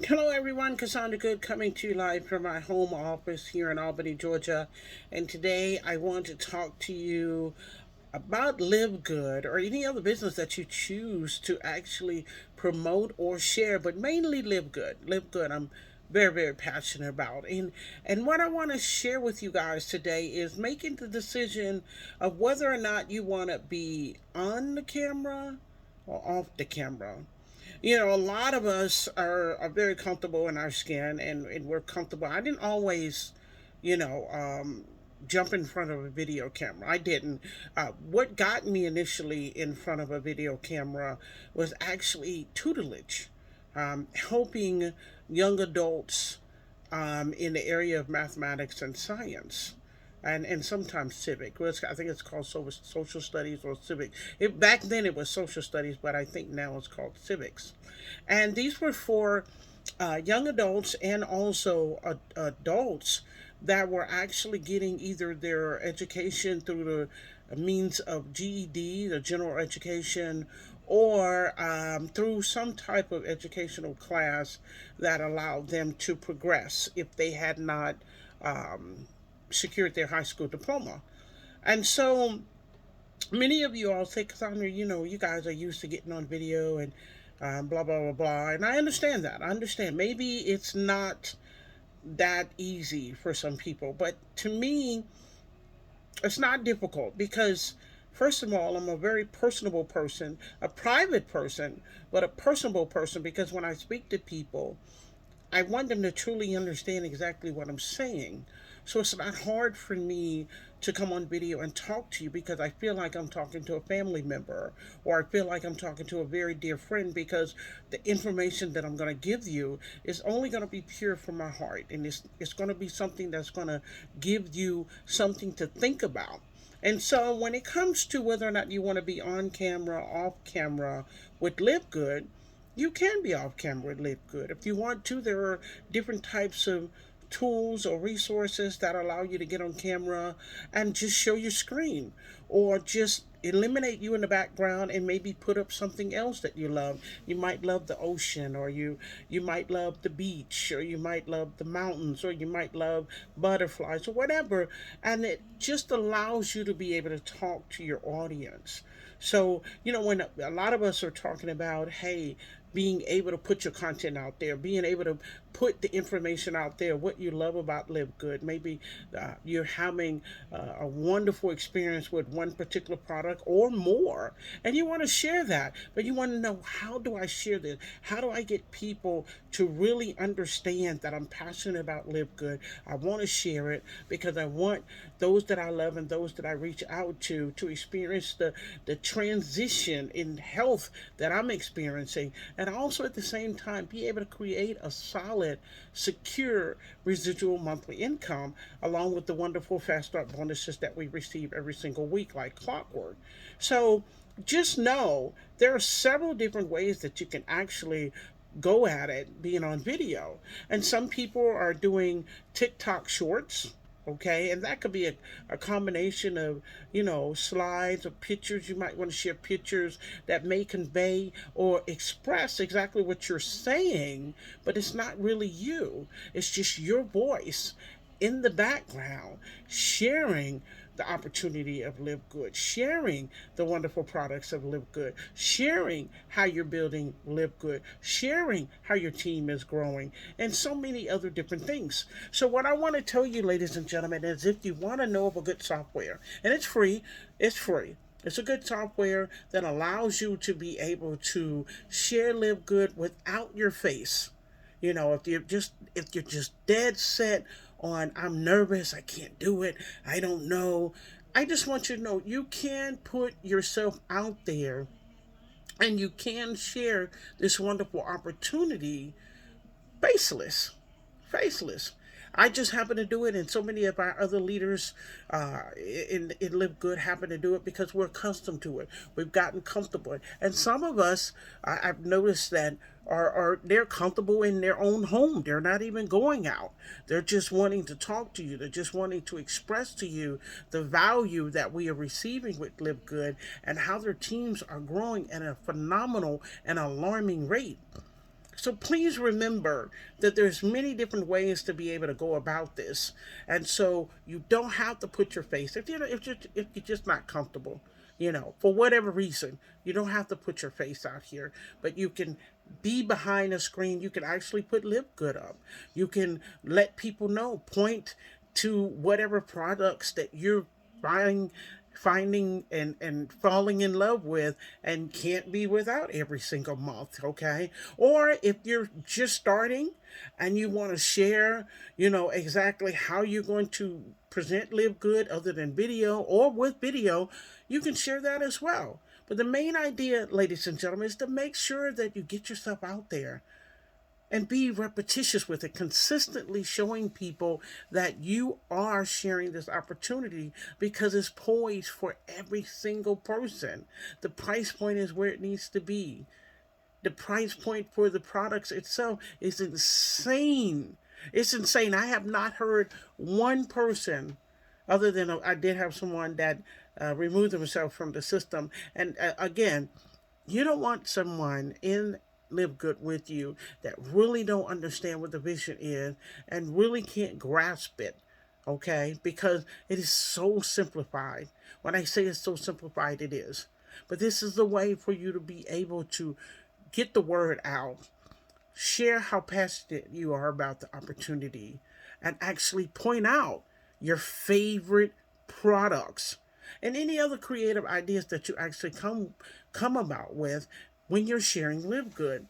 Hello, everyone. Cassandra Good coming to you live from my home office here in Albany, Georgia. And today I want to talk to you about Livegood or any other business that you choose to actually promote or share, but mainly Livegood. Livegood, I'm very, very passionate about. And what I want to share with you guys today is making the decision of whether or not you want to be on the camera or off the camera. A lot of us are very comfortable in our skin, and we're comfortable. I didn't always, you know, um, jump in front of a video camera. I didn't. What got me initially in front of a video camera was actually tutelage, helping young adults in the area of mathematics and science. And sometimes civic. Well, I think it's called social studies or civic. Back then it was social studies, but I think now it's called civics. And these were for young adults and also adults that were actually getting either their education through the means of GED, the general education, or through some type of educational class that allowed them to progress if they had not um, secured their high school diploma. And so many of you all say, Cassandra, you guys are used to getting on video and blah, blah, blah, blah. And I understand that. I understand. Maybe it's not that easy for some people. But to me, it's not difficult because, first of all, I'm a very personable person, a private person, but a personable person because when I speak to people, I want them to truly understand exactly what I'm saying. So it's not hard for me to come on video and talk to you because I feel like I'm talking to a family member or I feel like I'm talking to a very dear friend because the information that I'm going to give you is only going to be pure from my heart and it's going to be something that's going to give you something to think about. And so when it comes to whether or not you want to be on camera, off camera with Live Good, you can be off camera and live good. If you want to, there are different types of tools or resources that allow you to get on camera and just show your screen or just eliminate you in the background and maybe put up something else that you love. You might love the ocean or you might love the beach or you might love the mountains or you might love butterflies or whatever, and it just allows you to be able to talk to your audience. So, when a lot of us are talking about, hey, being able to put your content out there, being able to put the information out there, what you love about Live Good. Maybe you're having a wonderful experience with one particular product or more, and you want to share that, but you want to know, how do I share this? How do I get people to really understand that I'm passionate about Live Good? I want to share it because I want those that I love and those that I reach out to experience the transition in health that I'm experiencing, and also at the same time be able to create a solid, secure residual monthly income along with the wonderful fast start bonuses that we receive every single week like clockwork. So just know there are several different ways that you can actually go at it being on video. And some people are doing TikTok shorts. Okay, and that could be a combination of, slides or pictures. You might want to share pictures that may convey or express exactly what you're saying, but it's not really you. It's just your voice in the background sharing the opportunity of Live Good, sharing the wonderful products of Live Good, sharing how you're building Live Good, sharing how your team is growing, and so many other different things. So, what I want to tell you, ladies and gentlemen, is if you want to know of a good software, and it's free, it's free. It's a good software that allows you to be able to share Live Good without your face. If you're just dead set on, I'm nervous, I can't do it, I don't know. I just want you to know you can put yourself out there and you can share this wonderful opportunity faceless. Faceless. I just happen to do it, and so many of our other leaders in Live Good happen to do it because we're accustomed to it. We've gotten comfortable, and some of us, I've noticed that are they're comfortable in their own home. They're not even going out. They're just wanting to talk to you. They're just wanting to express to you the value that we are receiving with Live Good and how their teams are growing at a phenomenal and alarming rate. So please remember that there's many different ways to be able to go about this. And so you don't have to put your face, if you're just not comfortable, for whatever reason, you don't have to put your face out here, but you can be behind a screen. You can actually put Livegood up. You can let people know, point to whatever products that you're buying, finding and falling in love with and can't be without every single month. Okay, or if you're just starting and you want to share, exactly how you're going to present Livegood other than video or with video, you can share that as well. But the main idea, ladies and gentlemen, is to make sure that you get yourself out there and be repetitious with it, consistently showing people that you are sharing this opportunity because it's poised for every single person. The price point is where it needs to be. The price point for the products itself is insane. It's insane. I have not heard one person, other than I did have someone that removed themselves from the system. And again, you don't want someone in Livegood with you that really don't understand what the vision is and really can't grasp it. Okay, because it is so simplified. When I say it's so simplified, it is. But this is the way for you to be able to get the word out, share how passionate you are about the opportunity, and actually point out your favorite products and any other creative ideas that you actually come about with when you're sharing Livegood.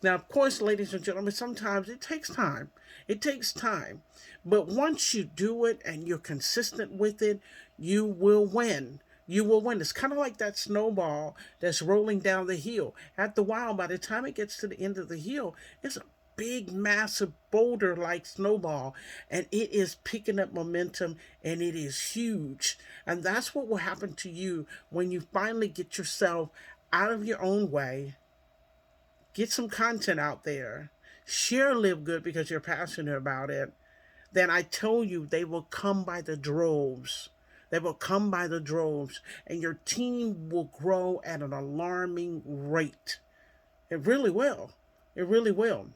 Now, of course, ladies and gentlemen, sometimes it takes time. It takes time. But once you do it and you're consistent with it, you will win. You will win. It's kind of like that snowball that's rolling down the hill. After a while, by the time it gets to the end of the hill, it's a big, massive boulder like snowball, and it is picking up momentum, and it is huge. And that's what will happen to you when you finally get yourself out of your own way, get some content out there, share Livegood because you're passionate about it. Then I tell you, they will come by the droves. They will come by the droves, and your team will grow at an alarming rate. It really will. It really will.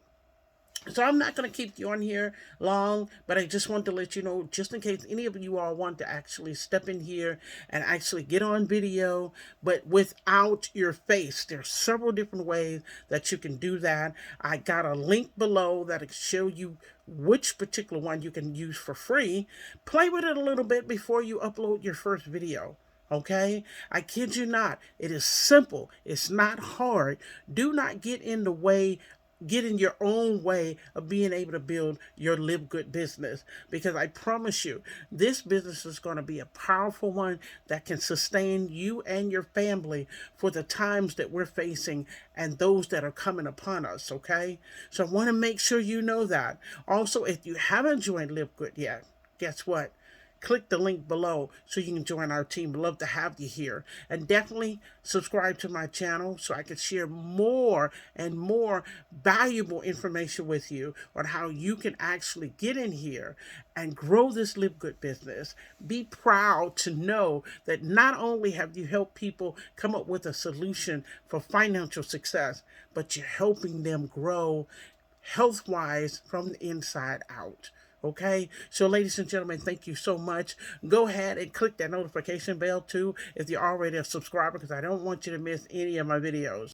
So I'm not going to keep you on here long, but I just want to let you know, just in case any of you all want to actually step in here and actually get on video, but without your face. There's several different ways that you can do that. I got a link below that'll show you which particular one you can use for free. Play with it a little bit before you upload your first video. Okay? I kid you not. It is simple. It's not hard. Do not get in the way, get in your own way of being able to build your Livegood business, because I promise you, this business is going to be a powerful one that can sustain you and your family for the times that we're facing and those that are coming upon us. Okay, so I want to make sure you know that. Also, if you haven't joined Livegood yet, guess what? Click the link below so you can join our team. Love to have you here. And definitely subscribe to my channel so I can share more and more valuable information with you on how you can actually get in here and grow this Livegood business. Be proud to know that not only have you helped people come up with a solution for financial success, but you're helping them grow health-wise from the inside out. Okay, so ladies and gentlemen, thank you so much. Go ahead and click that notification bell too if you're already a subscriber, because I don't want you to miss any of my videos.